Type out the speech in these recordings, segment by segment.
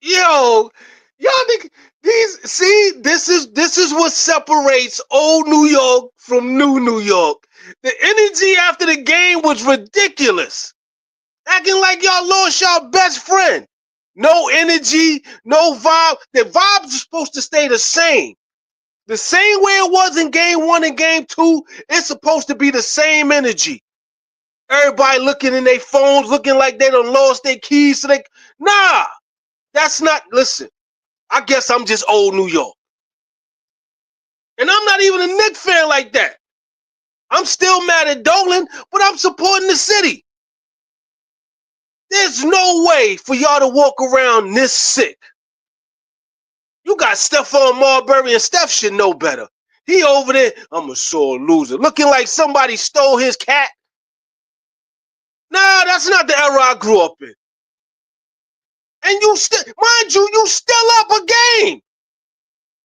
Yo, y'all think this is what separates old New York from New York. The energy after the game was ridiculous. Acting like y'all lost y'all best friend. No energy, no vibe. The vibes are supposed to stay the same. The same way it was in game one and game two, it's supposed to be the same energy. Everybody looking in their phones, looking like they done lost their keys. Nah, that's not, listen, I guess I'm just old New York. And I'm not even a Knicks fan like that. I'm still mad at Dolan, but I'm supporting the city. There's no way for y'all to walk around this sick. You got Stephon Marbury, and Steph should know better. He over there, I'm a sore loser, looking like somebody stole his cat. Nah, that's not the era I grew up in. And you still, mind you still up a game.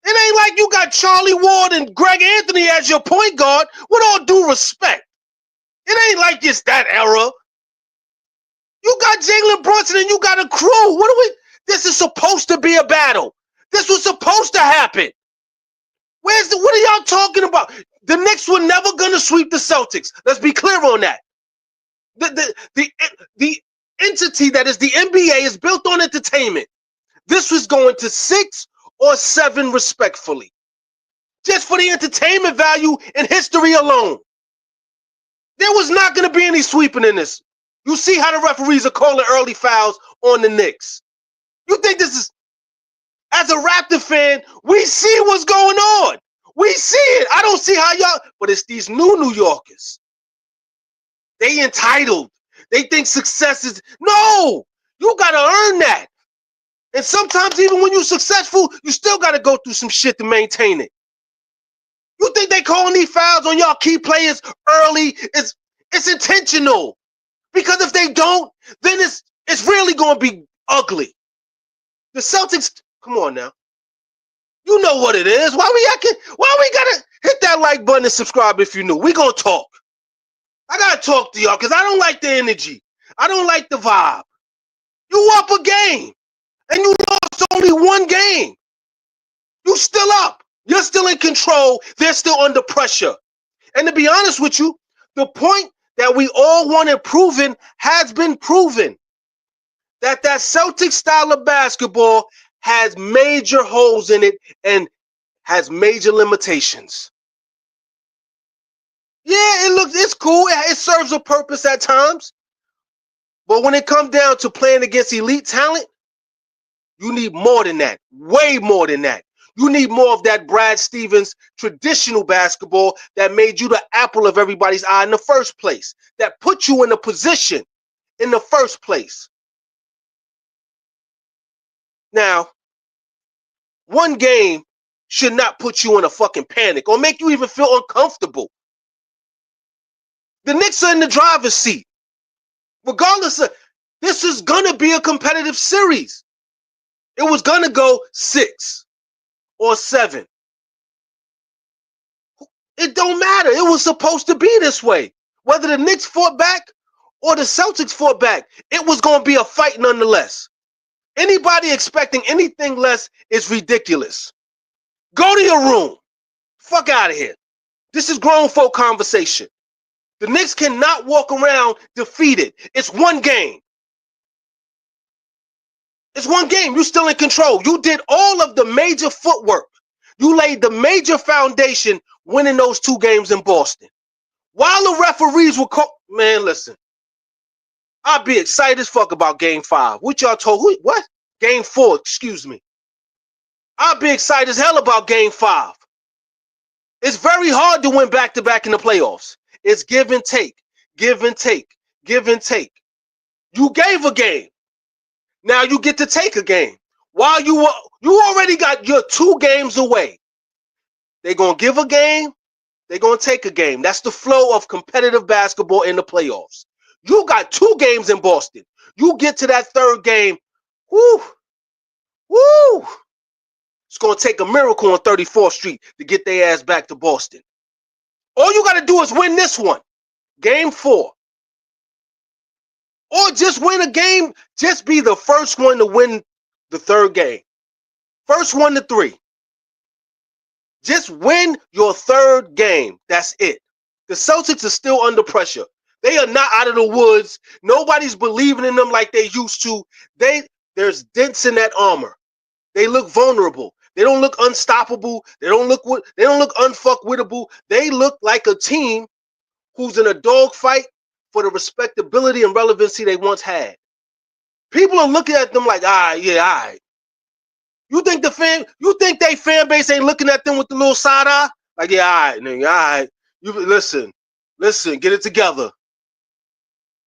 It ain't like you got Charlie Ward and Greg Anthony as your point guard, with all due respect. It ain't like it's that era. You got Jalen Brunson and you got a crew. This is supposed to be a battle. This was supposed to happen. What are y'all talking about? The Knicks were never gonna sweep the Celtics. Let's be clear on that. The entity that is the NBA is built on entertainment. This was going to 6 or 7 respectfully. Just for the entertainment value and history alone. There was not going to be any sweeping in this. You see how the referees are calling early fouls on the Knicks. You think this is, as a Raptor fan, we see what's going on. We see it. I don't see how y'all, but it's these New Yorkers. They entitled. They think success is, no, you got to earn that. And sometimes even when you're successful, you still got to go through some shit to maintain it. You think they calling these fouls on y'all key players early? It's intentional. Because if they don't, then it's really going to be ugly. The Celtics, come on now. You know what it is. Why we gotta hit that like button and subscribe if you new? We gonna talk. I gotta talk to y'all because I don't like the energy. I don't like the vibe. You up a game and you lost only one game. You still up. You're still in control. They're still under pressure. And to be honest with you, the point that we all wanted proven has been proven. That Celtic style of basketball has major holes in it and has major limitations. Yeah, it's cool. It serves a purpose at times. But when it comes down to playing against elite talent, you need more than that. Way more than that. You need more of that Brad Stevens traditional basketball that made you the apple of everybody's eye in the first place. That put you in a position in the first place. Now, one game should not put you in a fucking panic or make you even feel uncomfortable. The Knicks are in the driver's seat. Regardless of, this is going to be a competitive series. It was going to go 6 or 7. It don't matter. It was supposed to be this way. Whether the Knicks fought back or the Celtics fought back, it was going to be a fight nonetheless. Anybody expecting anything less is ridiculous. Go to your room. Fuck out of here. This is grown folk conversation. The Knicks cannot walk around defeated. It's one game. It's one game. You're still in control. You did all of the major footwork. You laid the major foundation winning those 2 games in Boston. While the referees were man, listen. I'd be excited as fuck about game 5. What y'all told? What? Game 4, excuse me. I'd be excited as hell about game 5. It's very hard to win back-to-back in the playoffs. It's give and take, give and take, give and take. You gave a game. Now you get to take a game. While you already got your 2 games away. They're going to give a game. They're going to take a game. That's the flow of competitive basketball in the playoffs. You got 2 games in Boston. You get to that 3rd game. Woo. Woo. It's going to take a miracle on 34th Street to get their ass back to Boston. All you got to do is win this one. Game 4. Or just win a game. Just be the first one to win the third game. First 1-3. Just win your third game. That's it. The Celtics are still under pressure. They are not out of the woods. Nobody's believing in them like they used to. There's dents in that armor. They look vulnerable. They don't look unstoppable. They don't look unfuckwittable. They look like a team who's in a dogfight for the respectability and relevancy they once had. People are looking at them like, all right. You think they fan base ain't looking at them with the little side eye? Like, yeah, all right, nigga, all right. You listen, get it together.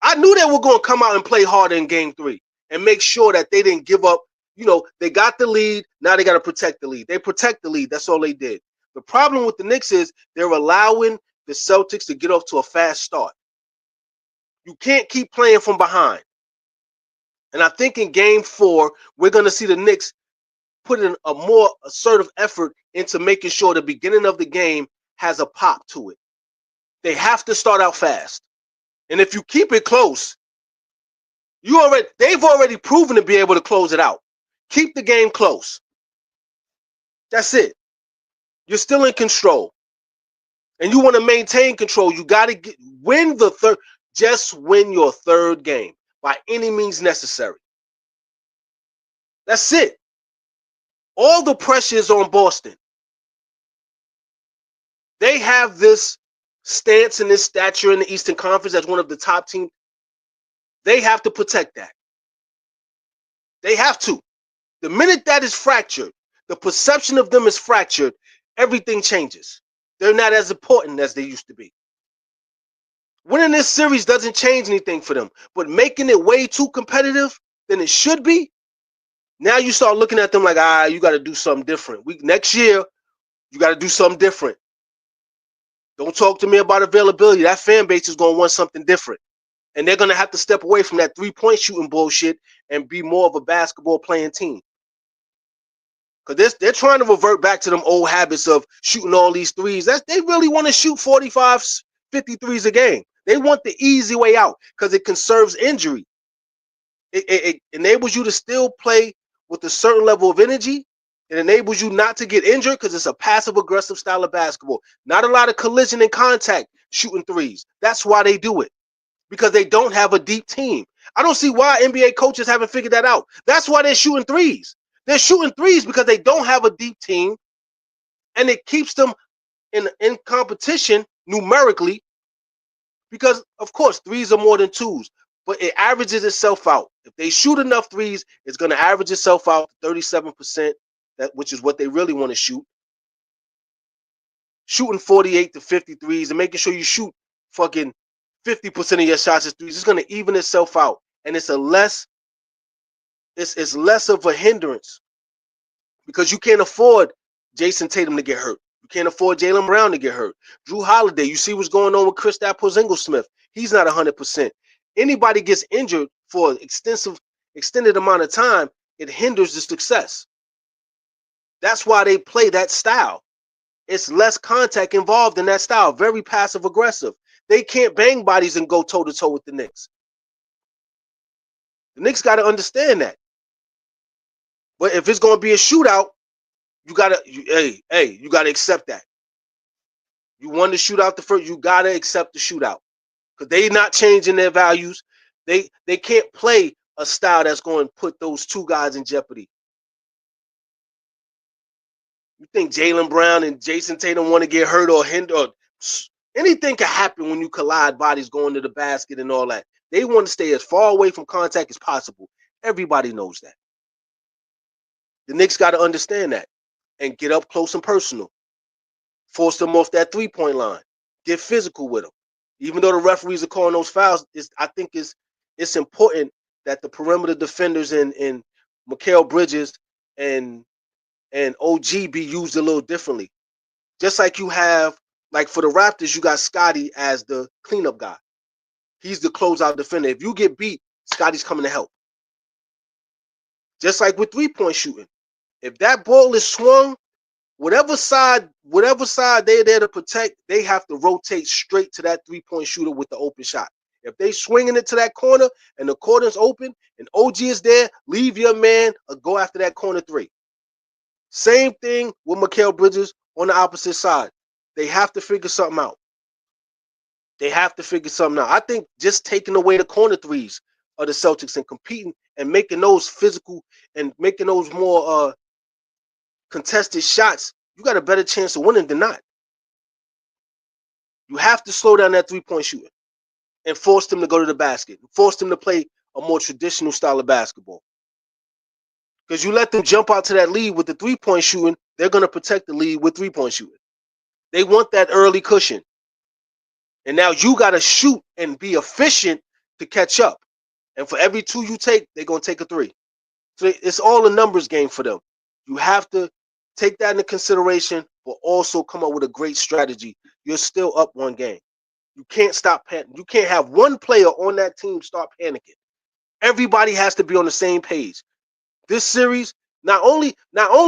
I knew they were gonna come out and play harder in game 3 and make sure that they didn't give up. You know, they got the lead, now they gotta protect the lead. They protect the lead, that's all they did. The problem with the Knicks is they're allowing the Celtics to get off to a fast start. You can't keep playing from behind. And I think in game 4, we're gonna see the Knicks put in a more assertive effort into making sure the beginning of the game has a pop to it. They have to start out fast. And if you keep it close, they've already proven to be able to close it out. Keep the game close. That's it. You're still in control. And you want to maintain control. You got to win the third. Just win your third game by any means necessary. That's it. All the pressure is on Boston. They have this stance and this stature in the Eastern Conference as one of the top teams. They have to protect that. They have to. The minute that is fractured, the perception of them is fractured, everything changes. They're not as important as they used to be. Winning this series doesn't change anything for them, but making it way too competitive than it should be, now you start looking at them like, you got to do something different. Next year, you got to do something different. Don't talk to me about availability. That fan base is going to want something different. And they're going to have to step away from that three-point shooting bullshit and be more of a basketball playing team. Because they're trying to revert back to them old habits of shooting all these threes. They really want to shoot 45, 50 threes a game. They want the easy way out because it conserves injury. It enables you to still play with a certain level of energy. It enables you not to get injured because it's a passive-aggressive style of basketball. Not a lot of collision and contact shooting threes. That's why they do it, because they don't have a deep team. I don't see why NBA coaches haven't figured that out. That's why they're shooting threes. They're shooting threes because they don't have a deep team, and it keeps them in competition numerically because, of course, threes are more than twos, but it averages itself out. If they shoot enough threes, it's going to average itself out to 37%, which is what they really want to shoot. Shooting 48 to 50 threes and making sure you shoot fucking 50% of your shots as threes, it's going to even itself out. And it's less of a hindrance because you can't afford Jason Tatum to get hurt. You can't afford Jaylen Brown to get hurt. Drew Holiday, you see what's going on with Kristaps Porzingis. He's not 100%. Anybody gets injured for an extended amount of time, it hinders the success. That's why they play that style. It's less contact involved in that style. Very passive aggressive. They can't bang bodies and go toe to toe with the Knicks. The Knicks got to understand that. But if it's going to be a shootout, you gotta accept that. You won the shootout the first. You gotta accept the shootout because they're not changing their values. They can't play a style that's going to put those two guys in jeopardy. You think Jaylen Brown and Jason Tatum want to get hurt or hindered? Anything can happen when you collide bodies going to the basket and all that. They want to stay as far away from contact as possible. Everybody knows that. The Knicks got to understand that and get up close and personal. Force them off that three-point line. Get physical with them. Even though the referees are calling those fouls, I think it's important that the perimeter defenders in Mikal Bridges and OG be used a little differently. Just like you have, like for the Raptors, you got Scotty as the cleanup guy. He's the closeout defender. If you get beat, Scotty's coming to help. Just like with three-point shooting. If that ball is swung, whatever side they're there to protect, they have to rotate straight to that three-point shooter with the open shot. If they swinging it to that corner and the corner's open and OG is there, leave your man or go after that corner three. Same thing with Mikal Bridges on the opposite side. They have to figure something out. They have to figure something out. I think just taking away the corner threes of the Celtics and competing and making those physical and making those more contested shots, you got a better chance of winning than not. You have to slow down that three-point shooting and force them to go to the basket. Force them to play a more traditional style of basketball. Because you let them jump out to that lead with the three-point shooting, they're going to protect the lead with three-point shooting. They want that early cushion. And now you got to shoot and be efficient to catch up. And for every two you take, they're going to take a three. So it's all a numbers game for them. You have to take that into consideration, but also come up with a great strategy. You're still up one game. You can't stop panicking. You can't have one player on that team start panicking. Everybody has to be on the same page. This series, not only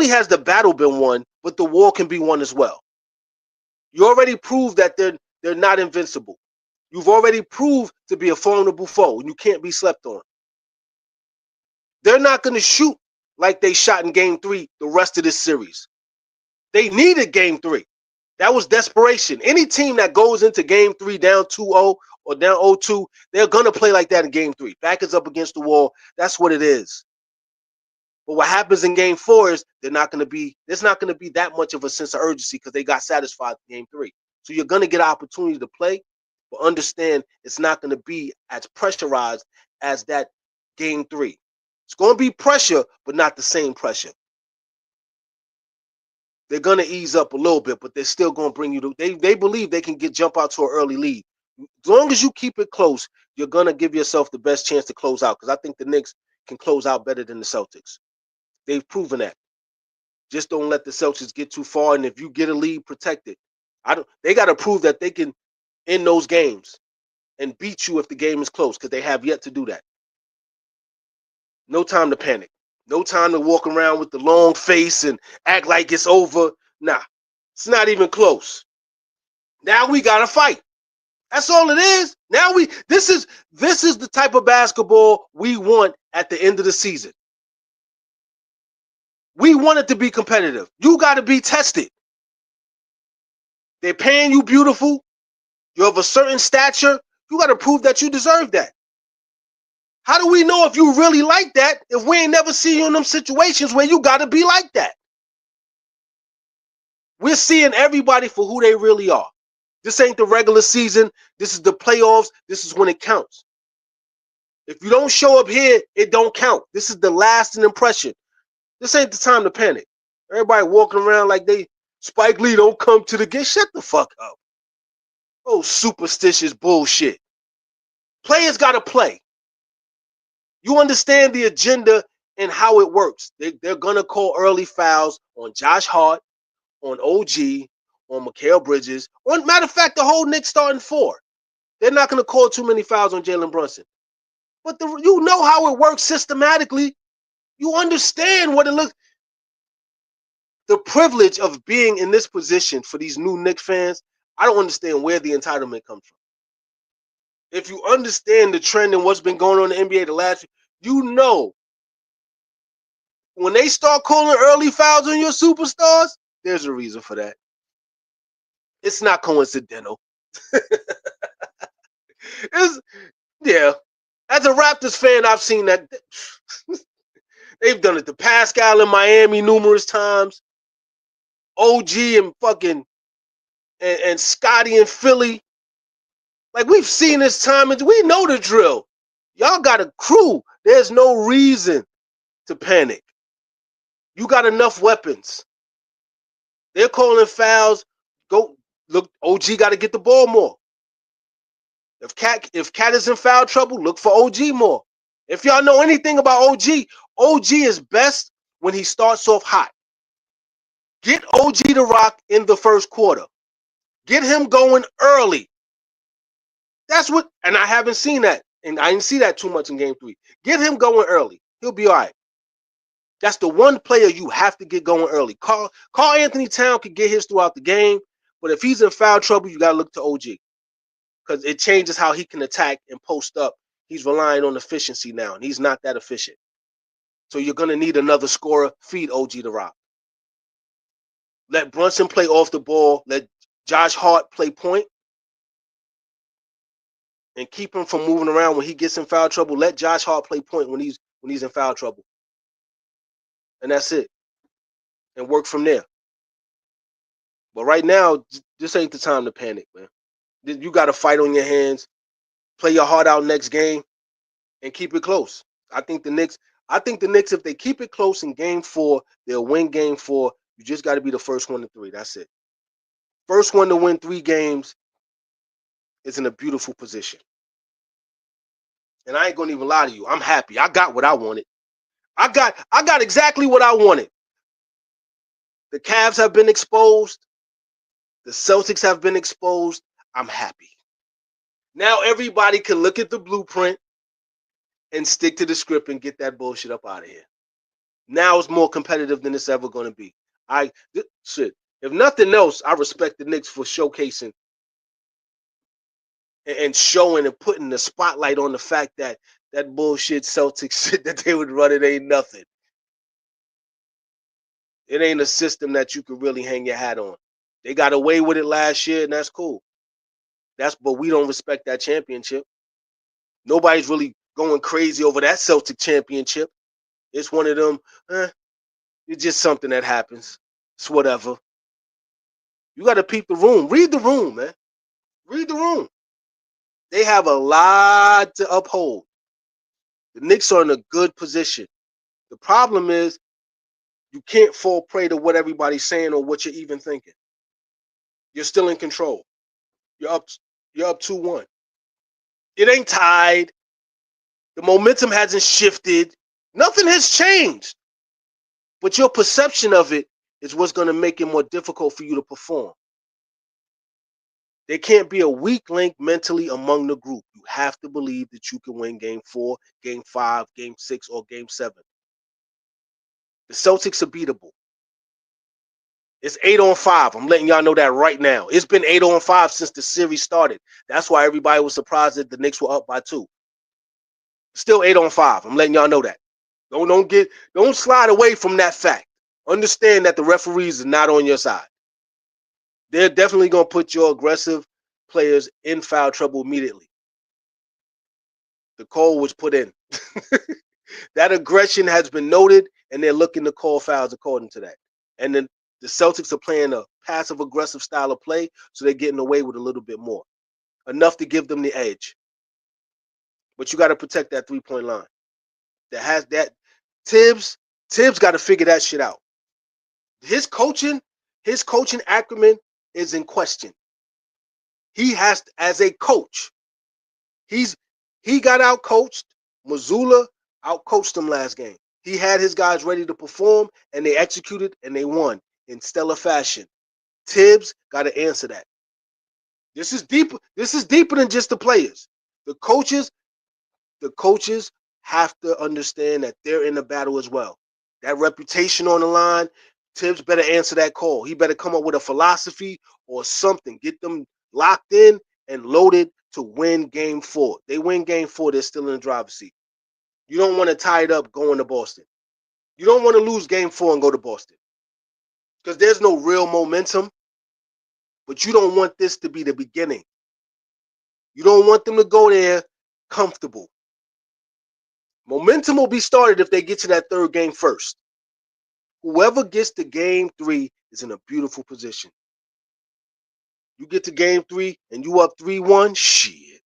has the battle been won, but the war can be won as well. You already proved that they're not invincible. You've already proved to be a formidable foe, and you can't be slept on. They're not going to shoot like they shot in Game 3 the rest of this series. They needed Game 3. That was desperation. Any team that goes into Game 3 down 2-0 or down 0-2, they're going to play like that in Game 3. Back is up against the wall. That's what it is. But what happens in Game 4 is there's not going to be that much of a sense of urgency because they got satisfied in Game 3. So you're going to get an opportunity to play, but understand it's not going to be as pressurized as that Game 3. It's going to be pressure, but not the same pressure. They're going to ease up a little bit, but they're still going to bring you to. They believe they can jump out to an early lead. As long as you keep it close, you're going to give yourself the best chance to close out because I think the Knicks can close out better than the Celtics. They've proven that. Just don't let the Celtics get too far, and if you get a lead, protect it. They got to prove that they can end those games and beat you if the game is close because they have yet to do that. No time to panic. No time to walk around with the long face and act like it's over. Nah, it's not even close. Now we got to fight. That's all it is. Now this is the type of basketball we want at the end of the season. We want it to be competitive. You got to be tested. They're paying you beautiful. You have a certain stature. You got to prove that you deserve that. How do we know if you really like that if we ain't never seen you in them situations where you got to be like that? We're seeing everybody for who they really are. This ain't the regular season. This is the playoffs. This is when it counts. If you don't show up here, it don't count. This is the lasting impression. This ain't the time to panic. Everybody walking around like Spike Lee don't come to the game. Shut the fuck up. Oh, superstitious bullshit. Players got to play. You understand the agenda and how it works. They're going to call early fouls on Josh Hart, on OG, on Mikal Bridges. Matter of fact, the whole Knicks starting four. They're not going to call too many fouls on Jalen Brunson. But you know how it works systematically. You understand what it looks. The privilege of being in this position for these new Knicks fans, I don't understand where the entitlement comes from. If you understand the trend and what's been going on in the NBA the last, you know, when they start calling early fouls on your superstars, there's a reason for that. It's not coincidental. Yeah. As a Raptors fan, I've seen that. They've done it to Pascal in Miami numerous times. OG and fucking and Scotty in Philly. Like, we've seen this time, and we know the drill. Y'all got a crew. There's no reason to panic. You got enough weapons. They're calling fouls. Go look. OG got to get the ball more. If Cat is in foul trouble, look for OG more. If y'all know anything about OG is best when he starts off hot. Get OG to rock in the first quarter. Get him going early. That's what, and I haven't seen that, and I didn't see that too much in Game 3. Get him going early. He'll be all right. That's the one player you have to get going early. Carl Anthony Towns could get his throughout the game, but if he's in foul trouble, you got to look to OG. because it changes how he can attack and post up. He's relying on efficiency now, and he's not that efficient. So you're going to need another scorer. Feed OG the rock. Let Brunson play off the ball. Let Josh Hart play point. And keep him from moving around when he gets in foul trouble. Let Josh Hart play point when he's in foul trouble. And that's it. And work from there. But right now, this ain't the time to panic, man. You got to fight on your hands. Play your heart out next game and keep it close. I think the Knicks, if they keep it close in game 4, they'll win game 4. You just got to be the first one to 3. That's it. First one to win 3 games is in a beautiful position. And I ain't going to even lie to you. I'm happy. I got what I wanted. I got exactly what I wanted. The Cavs have been exposed. The Celtics have been exposed. I'm happy. Now everybody can look at the blueprint and stick to the script and get that bullshit up out of here. Now it's more competitive than it's ever going to be. If nothing else, I respect the Knicks for showcasing and showing and putting the spotlight on the fact that that bullshit Celtics shit that they would run, it ain't nothing. It ain't a system that you could really hang your hat on. They got away with it last year, and that's cool. But we don't respect that championship. Nobody's really going crazy over that Celtic championship. It's one of them, it's just something that happens. It's whatever. You got to peep the room. Read the room, man. Read the room. They have a lot to uphold. The Knicks are in a good position. The problem is you can't fall prey to what everybody's saying or what you're even thinking. You're still in control. You're up 2-1. It ain't tied. The momentum hasn't shifted. Nothing has changed. But your perception of it is what's going to make it more difficult for you to perform. There can't be a weak link mentally among the group. You have to believe that you can win game 4, game 5, game 6, or game 7. The Celtics are beatable. It's 8-on-5. I'm letting y'all know that right now. It's been 8-on-5 since the series started. That's why everybody was surprised that the Knicks were up by 2. Still 8-on-5. I'm letting y'all know that. Don't slide away from that fact. Understand that the referees are not on your side. They're definitely going to put your aggressive players in foul trouble immediately. The call was put in. That aggression has been noted, and they're looking to call fouls according to that. And then the Celtics are playing a passive-aggressive style of play, so they're getting away with a little bit more. Enough to give them the edge. But you got to protect that three-point line. Tibbs got to figure that shit out. His coaching acumen is in question. He has to, as a coach, he got out-coached. Mazzulla out-coached him last game. He had his guys ready to perform, and they executed, and they won in stellar fashion. Tibbs got to answer that. This is deeper. This is deeper than just the players. The coaches have to understand that they're in the battle as well. That reputation on the line, Tibbs better answer that call. He better come up with a philosophy or something. Get them locked in and loaded to win game 4. They win game 4, they're still in the driver's seat. You don't want to tie it up going to Boston. You don't want to lose game 4 and go to Boston. Because there's no real momentum. But you don't want this to be the beginning. You don't want them to go there comfortable. Momentum will be started if they get to that 3rd game first. Whoever gets to game 3 is in a beautiful position. You get to game 3 and you up 3-1, shit.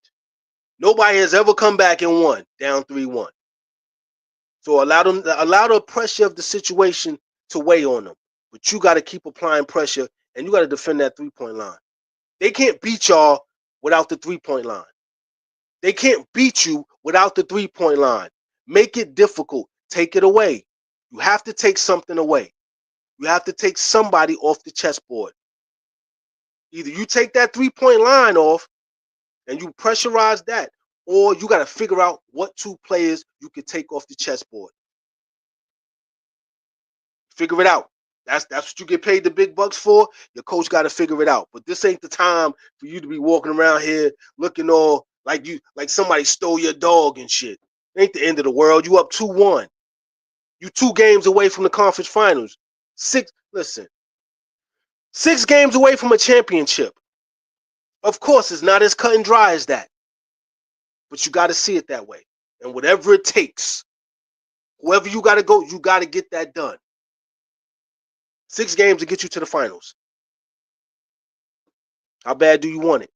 Nobody has ever come back and won down 3-1. So allow the pressure of the situation to weigh on them. But you got to keep applying pressure, and you got to defend that 3-point line. They can't beat y'all without the 3-point line. They can't beat you without the 3-point line. Make it difficult. Take it away. You have to take something away. You have to take somebody off the chessboard. Either you take that 3-point line off and you pressurize that, or you got to figure out what 2 players you could take off the chessboard. Figure it out. That's what you get paid the big bucks for. Your coach got to figure it out. But this ain't the time for you to be walking around here looking all like somebody stole your dog and shit. It ain't the end of the world. You up 2-1. You 2 games away from the conference finals. 6 games away from a championship. Of course, it's not as cut and dry as that. But you got to see it that way. And whatever it takes, whoever you got to go, you got to get that done. 6 games to get you to the finals. How bad do you want it?